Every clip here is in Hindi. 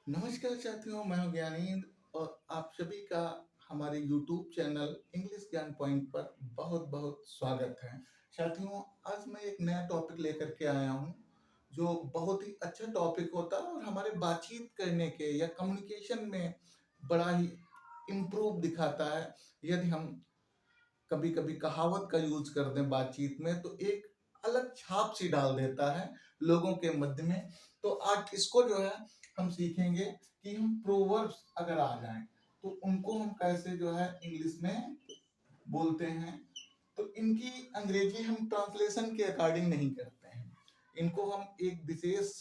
नमस्कार साथियों, मैं हूं ज्ञानेंद्र और आप सभी का हमारे YouTube चैनल इंग्लिश ज्ञान पॉइंट पर बहुत बहुत स्वागत है। साथियों, आज मैं एक नया टॉपिक लेकर के आया हूं जो बहुत ही अच्छा टॉपिक होता है और हमारे बातचीत करने के या कम्युनिकेशन में बड़ा ही इम्प्रूव दिखाता है। यदि हम कभी कभी कहावत का यूज कर दें बातचीत में तो एक अलग छाप सी डाल देता है लोगों के मध्य में। तो आज इसको जो है हम सीखेंगे कि हम प्रोवर्ब्स अगर आ जाएं तो उनको हम कैसे जो है इंग्लिश में बोलते हैं। तो इनकी अंग्रेजी हम ट्रांसलेशन के अकॉर्डिंग नहीं करते हैं, इनको हम एक विशेष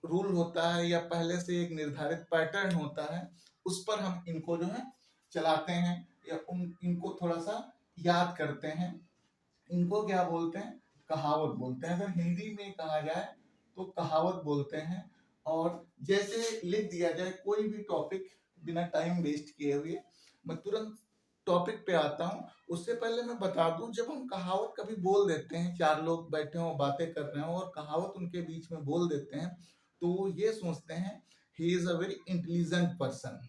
रूल होता है या पहले से एक निर्धारित पैटर्न होता है, उस पर हम इनको जो है चलाते हैं या इनको थोड़ा सा याद करते हैं। इनको क्या बोलते हैं? कहावत बोलते हैं। अगर हिंदी में कहा जाए तो कहावत बोलते हैं। और जैसे लिख दिया जाए कोई भी टॉपिक, बिना टाइम वेस्ट किए हुए मैं तुरंत टॉपिक पे आता हूँ। उससे पहले मैं बता दूं, जब हम कहावत कभी बोल देते हैं, चार लोग बैठे हो बातें कर रहे हो और कहावत उनके बीच में बोल देते हैं, तो वो ये सोचते हैं he is a very intelligent person.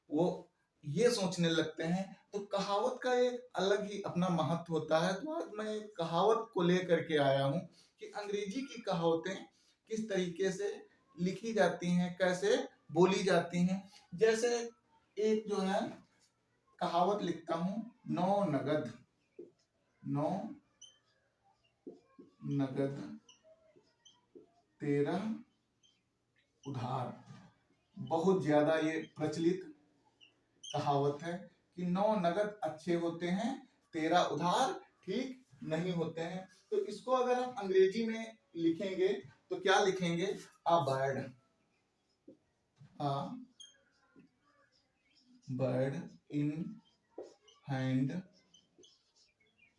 वो ये सोचने लगते हैं। तो कहावत का एक अलग ही अपना महत्व होता है। तो आज मैं एक कहावत को लेकर के आया हूँ कि अंग्रेजी की कहावतें किस तरीके से लिखी जाती हैं, कैसे बोली जाती हैं। जैसे एक जो है कहावत लिखता हूँ, नौ नगद, नौ नगद तेरह उधार। बहुत ज्यादा ये प्रचलित कहावत है कि नौ नगद अच्छे होते हैं, 13 उधार ठीक नहीं होते हैं। तो इसको अगर हम अंग्रेजी में लिखेंगे तो क्या लिखेंगे? A bird, a bird in hand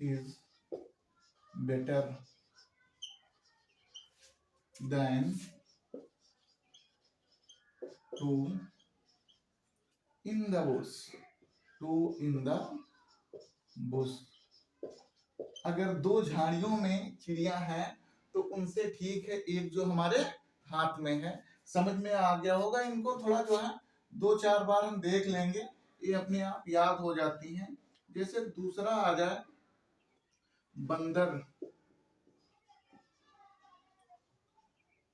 is better than two in the bush, two in the bush. अगर दो झाड़ियों में चिड़िया हैं तो उनसे ठीक है एक जो हमारे हाथ में है। समझ में आ गया होगा इनको, थोड़ा जो है दो चार बार हम देख लेंगे, ये अपने आप याद हो जाती हैं। जैसे दूसरा आ जाए, बंदर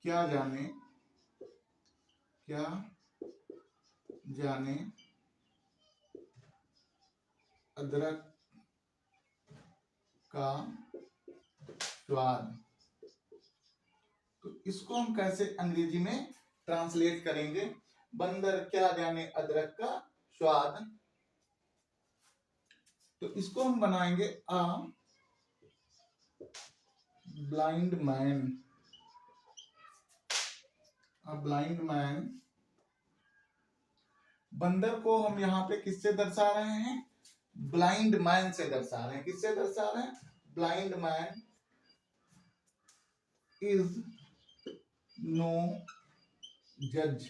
क्या जाने, क्या जाने अदरक का स्वाद। तो इसको हम कैसे अंग्रेजी में ट्रांसलेट करेंगे? बंदर क्या जाने अदरक का स्वाद। तो इसको हम बनाएंगे a blind man, a blind man. बंदर को हम यहाँ पे किससे दर्शा रहे हैं? ब्लाइंड मैन से दर्शा रहे हैं। किससे दर्शा रहे हैं? ब्लाइंड मैन इज नो जज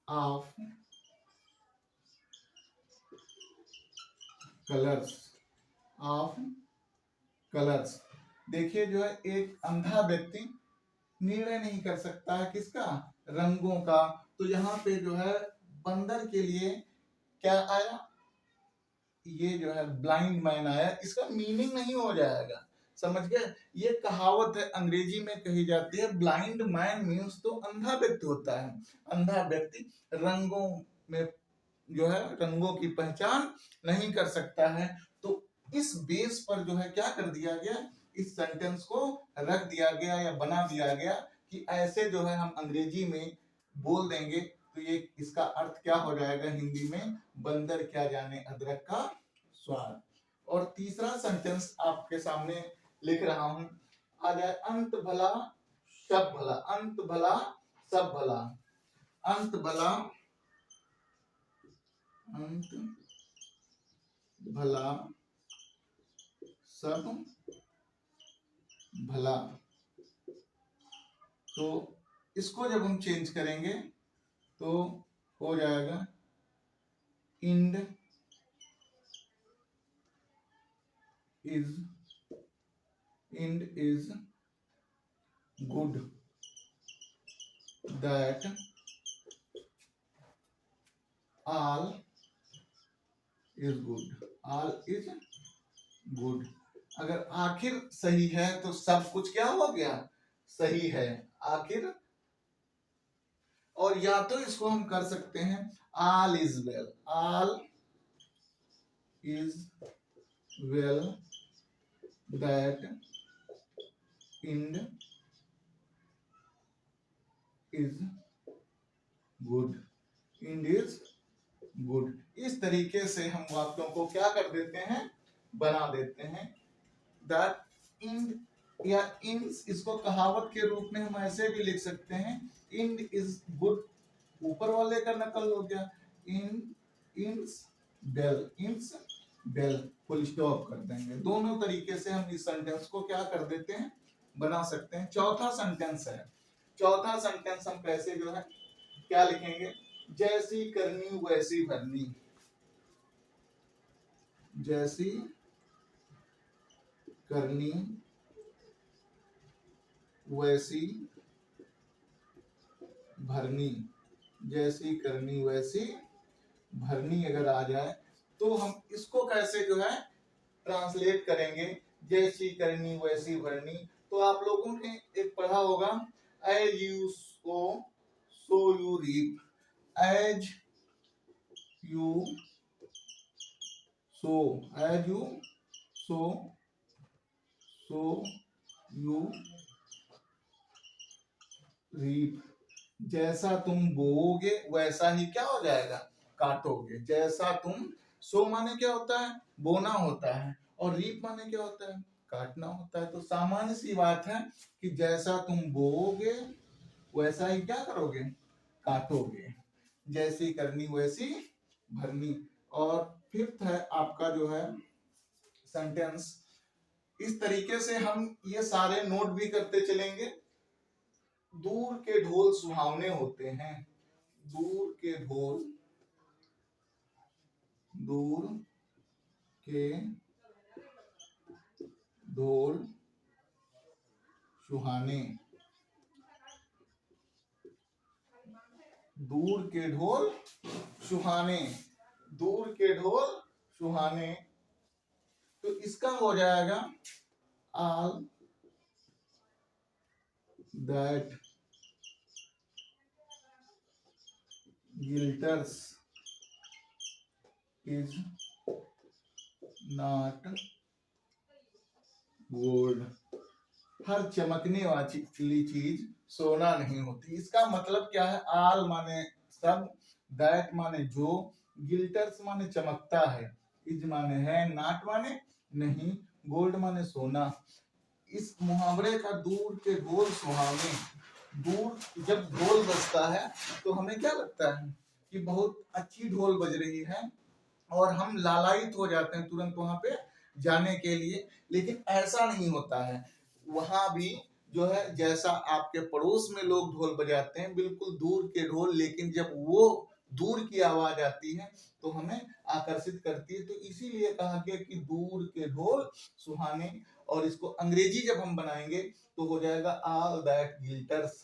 ऑफ कलर्स, ऑफ कलर्स। देखिए जो है एक अंधा व्यक्ति निर्णय नहीं कर सकता है किसका? रंगों का। तो यहाँ पे जो है बंदर के लिए क्या आया? ये जो है ब्लाइंड मैन आया। इसका मीनिंग नहीं हो जाएगा, समझ गए? ये कहावत है, अंग्रेजी में कही जाती है। ब्लाइंड मैन मीन्स तो अंधा व्यक्ति होता है। अंधा व्यक्ति रंगों में जो है रंगों की पहचान नहीं कर सकता है। तो इस बेस पर जो है क्या कर दिया गया, इस सेंटेंस को रख दिया गया या बना दिया गया कि ऐसे जो है हम अंग्रेजी में बोल देंगे तो ये इसका अर्थ क्या हो जाएगा हिंदी में? बंदर क्या जाने अदरक का स्वाद। और तीसरा सेंटेंस आपके सामने लिख रहा हूं, आ जाए, अंत भला सब भला, अंत भला सब भला। अंत भला, अंत भला सब भला। तो इसको जब हम चेंज करेंगे तो हो जाएगा, end is, end is good that all is good, all is good। अगर आखिर सही है तो सब कुछ क्या हो गया, सही है आखिर। और या तो इसको हम कर सकते हैं all is well, all is well, that end is good, end is good. इस तरीके से हम वाक्यों को क्या कर देते हैं, बना देते हैं। दैट इंड या इंस, इसको कहावत के रूप में हम ऐसे भी लिख सकते हैं, इंड इज गुड, ऊपर वाले का नकल हो गया, इंस बेल, इंस बेल, फुल स्टॉप कर देंगे। दोनों तरीके से हम इस सेंटेंस को क्या कर देते हैं, बना सकते हैं। चौथा सेंटेंस है, चौथा सेंटेंस हम कैसे जो है क्या लिखेंगे, जैसी करनी वैसी भरनी, जैसी करनी वैसी भरनी, जैसी करनी वैसी भरनी अगर आ जाए तो हम इसको कैसे जो है ट्रांसलेट करेंगे, जैसी करनी वैसी भरनी। तो आप लोगों ने एक पढ़ा होगा, as you sow so you reap, as you sow, as you sow so you reap, जैसा तुम बोओगे वैसा ही क्या हो जाएगा, काटोगे। जैसा तुम, सो माने क्या होता है, बोना होता है, और रीप माने क्या होता है, काटना होता है। तो सामान्य सी बात है कि जैसा तुम बोओगे वैसा ही क्या करोगे, काटोगे। जैसी करनी वैसी भरनी। और फिफ्थ है आपका जो है सेंटेंस, इस तरीके से हम ये सारे नोट भी करते चलेंगे। दूर के ढोल सुहावने होते हैं, दूर के ढोल, दूर के ढोल सुहाने, दूर के ढोल सुहाने, दूर के ढोल सुहाने। तो इसका हो जाएगा all that glitters is not gold, हर चमकने वाली चीज सोना नहीं होती। इसका मतलब क्या है, आल माने सब, दैट माने जो, गिल्टर्स माने चमकता है, इज माने है, नॉट माने नहीं, गोल्ड माने सोना। इस मुहावरे का दूर के ढोल सुहावने, दूर जब ढोल बजता है तो हमें क्या लगता है कि बहुत अच्छी ढोल बज रही है और हम लालायित हो जाते हैं तुरंत वहां पे जाने के लिए। लेकिन ऐसा नहीं होता है, वहां भी जो है जैसा आपके पड़ोस में लोग ढोल बजाते हैं, बिल्कुल दूर के ढोल, लेकिन जब वो दूर की आवाज आती है तो हमें आकर्षित करती है। तो इसीलिए कहा गया कि दूर के ढोल सुहाने। और इसको अंग्रेजी जब हम बनाएंगे तो हो जाएगा ऑल दैट गिल्टर्स,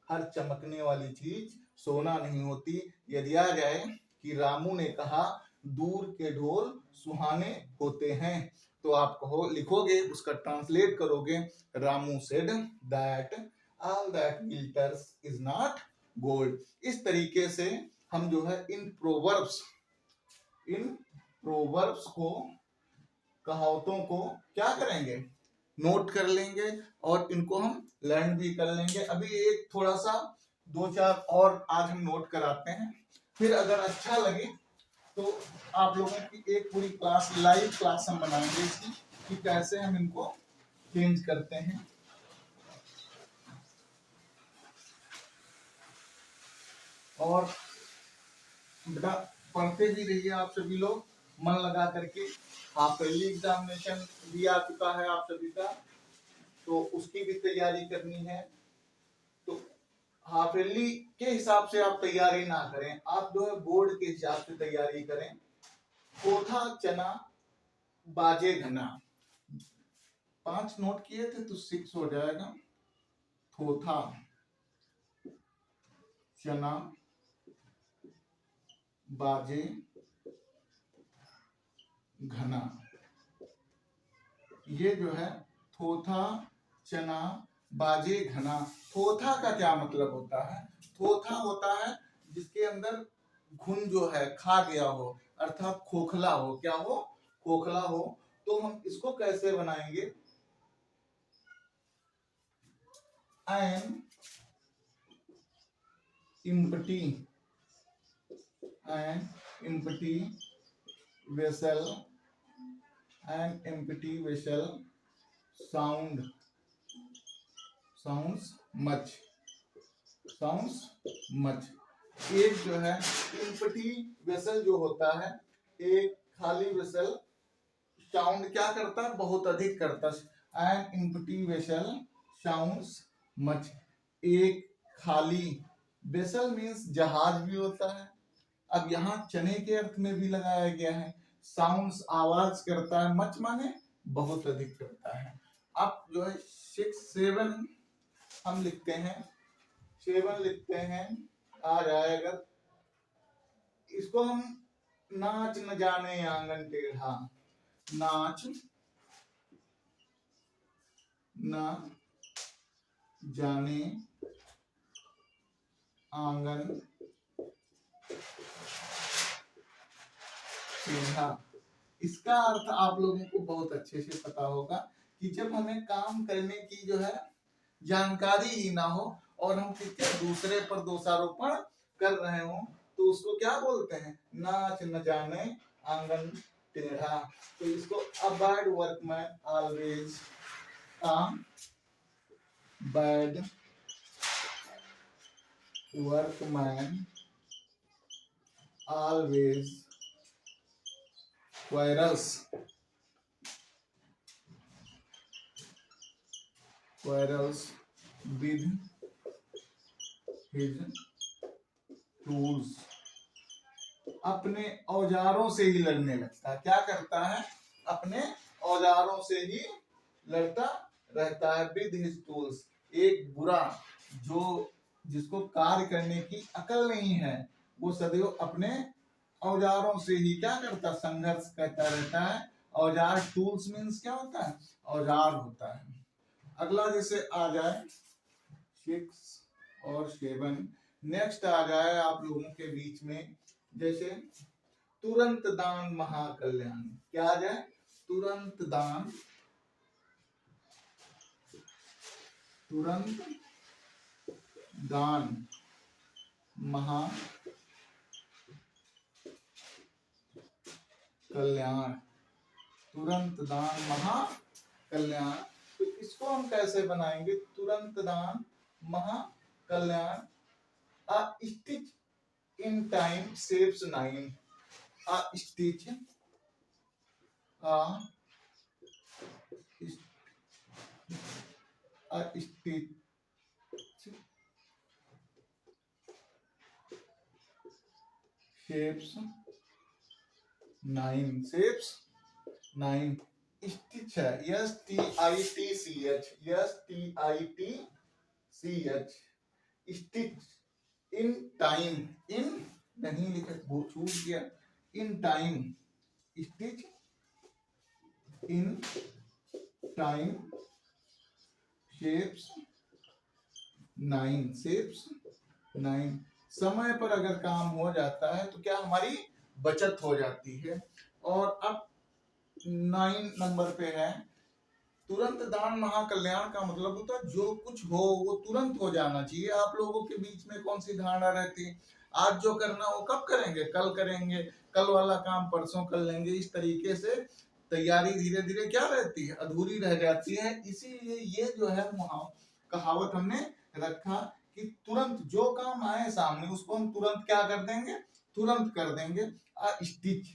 हर चमकने वाली चीज सोना नहीं होती। यदि आ जाए कि रामू ने कहा दूर के ढोल सुहाने होते हैं, तो आप कहो, लिखोगे, उसका ट्रांसलेट करोगे, Ramu said that all that glitters is not gold. इस तरीके से हम जो है इन प्रोवर्ब्स को, कहावतों को क्या करेंगे, नोट कर लेंगे और इनको हम लर्न भी कर लेंगे। अभी एक थोड़ा सा 2-4 और आज हम नोट कराते हैं, फिर अगर अच्छा लगे तो आप लोगों की एक पूरी क्लास, लाइव क्लास हम बनाएंगे इसकी, कि कैसे हम इनको चेंज करते हैं। और बेटा पढ़ते भी रहिए आप सभी लोग मन लगा करके। हाफ ईयरली एग्जामिनेशन भी आ चुका है आप सभी का, तो उसकी भी तैयारी करनी है। तो हाफ ईयरली के हिसाब से आप तैयारी ना करें, आप जो है बोर्ड के हिसाब से तैयारी करें। कोथा चना बाजे घना, 5 नोट किए थे तो 6 हो जाएगा। थोथा चना बाजे घना। ये जो है थोथा चना बाजे घना। थोथा का क्या मतलब होता है? थोथा होता है जिसके अंदर घुन जो है खा गया हो, अर्थात खोखला हो। क्या हो? खोखला हो। तो हम इसको कैसे बनाएंगे? An empty vessel, an empty vessel sounds much। एक जो है empty vessel जो होता है, एक खाली वेसल साउंड क्या करता है? बहुत अधिक करता है। an empty vessel sounds much। एक खाली वेसल मीन्स जहाज भी होता है। अब यहाँ चने के अर्थ में भी लगाया गया है। साउंड्स आवाज करता है, मच माने बहुत अधिक करता है। अब जो है 6 7 हम लिखते हैं, 7 लिखते हैं, आ जाएगा। इसको हम नाच न जाने आंगन टेढ़ा। नाच न जाने आंगन टेढ़ा। इसका अर्थ आप लोगों को बहुत अच्छे से पता होगा कि जब हमें काम करने की जो है जानकारी ही ना हो और हम किसी दूसरे पर दोषारोपण कर रहे हो तो उसको क्या बोलते हैं? नाच न जाने आंगन टेढ़ा। तो इसको a bad workman always, bad workman always quarrels with his tools। अपने औजारों से ही लड़ने लगता है। क्या करता है? अपने औजारों से ही लड़ता रहता है। विद हिज टूल्स, एक बुरा जो जिसको कार्य करने की अकल नहीं है, वो सदैव अपने औजारों से ही क्या करता? संघर्ष करता रहता है। औजार टूल्स मीन्स क्या होता है? औजार होता है। अगला जैसे आ जाए 6 और 7। नेक्स्ट आ जाए आप लोगों के बीच में जैसे तुरंत दान महाकल्याण। क्या आ जाए? तुरंत दान महाकल्याण। तुरंत दान महाकल्याण। तो इसको हम कैसे बनाएंगे? तुरंत दान महाकल्याण। A stitch in time saves 9। A stitch saves 9। saves 9। Stitch है, STITCH। स्टिच इन टाइम, इन नहीं लिखा, वो छूट गया। In time, stitch in time shapes 9। समय पर अगर काम हो जाता है तो क्या हमारी बचत हो जाती है। और अब 9 नंबर पे है तुरंत दान महाकल्याण। का मतलब होता है जो कुछ हो वो तुरंत हो जाना चाहिए। आप लोगों के बीच में कौन सी धारणा रहती है? आज जो करना वो कब करेंगे? कल करेंगे, कल वाला काम परसों कर लेंगे। इस तरीके से तैयारी धीरे धीरे क्या रहती है? अधूरी रह जाती है। इसीलिए ये जो है कहावत हमने रखा कि तुरंत जो काम आए सामने उसको हम तुरंत क्या कर देंगे? तुरंत कर देंगे। अ stitch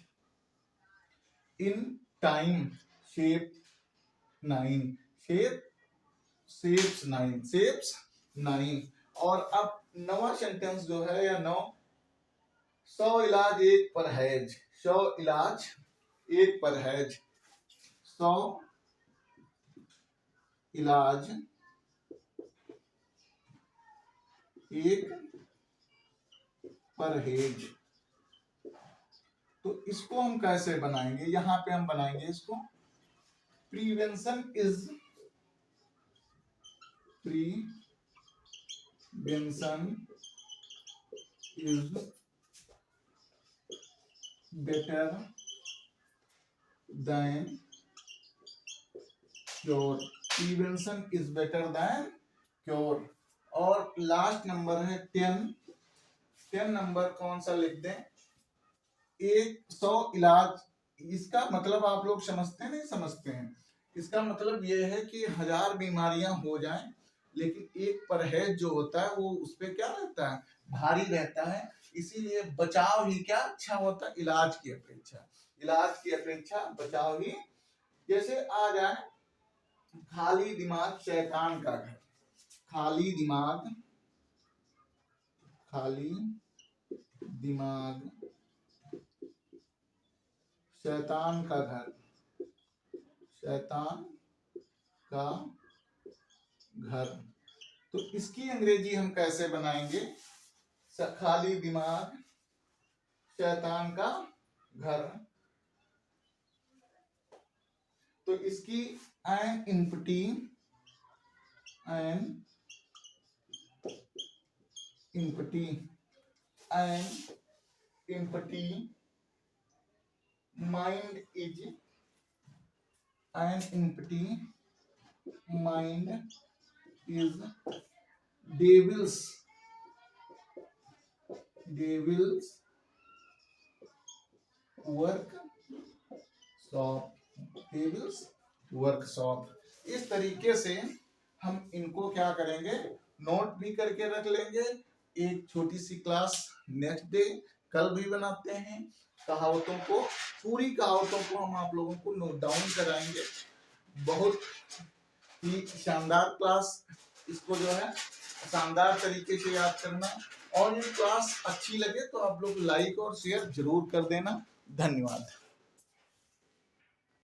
in time shape 9। Shapes 9। और अब नवा सेंटेंस जो है या 9, 100 इलाज एक परहेज। 100 इलाज एक परहेज। 100 इलाज एक परहेज। तो इसको हम कैसे बनाएंगे, यहां पे हम बनाएंगे इसको prevention is better than cure. Prevention is better than cure. और लास्ट नंबर है 10 नंबर कौन सा लिख दें, 100 इलाज। इसका मतलब आप लोग समझते नहीं समझते हैं, इसका मतलब यह है कि 1000 बीमारियां हो जाएं लेकिन एक परहेज जो होता है वो उस पे क्या रहता है, भारी रहता है। इसीलिए बचाव ही क्या अच्छा होता है, इलाज की अपेक्षा बचाव ही। जैसे आ जाए खाली दिमाग शैतान का घर। खाली दिमाग शैतान का घर। तो इसकी अंग्रेजी हम कैसे बनाएंगे, खाली दिमाग शैतान का घर। तो इसकी an empty mind is devil's workshop. इस तरीके से हम इनको क्या करेंगे, नोट भी करके रख लेंगे। एक छोटी सी क्लास नेक्स्ट डे कल भी बनाते हैं। कहावतों को, पूरी कहावतों को हम आप लोगों को नोट डाउन कराएंगे। बहुत ही शानदार क्लास, इसको जो है शानदार तरीके से याद करना। और ये क्लास अच्छी लगे तो आप लोग लाइक और शेयर जरूर कर देना। धन्यवाद।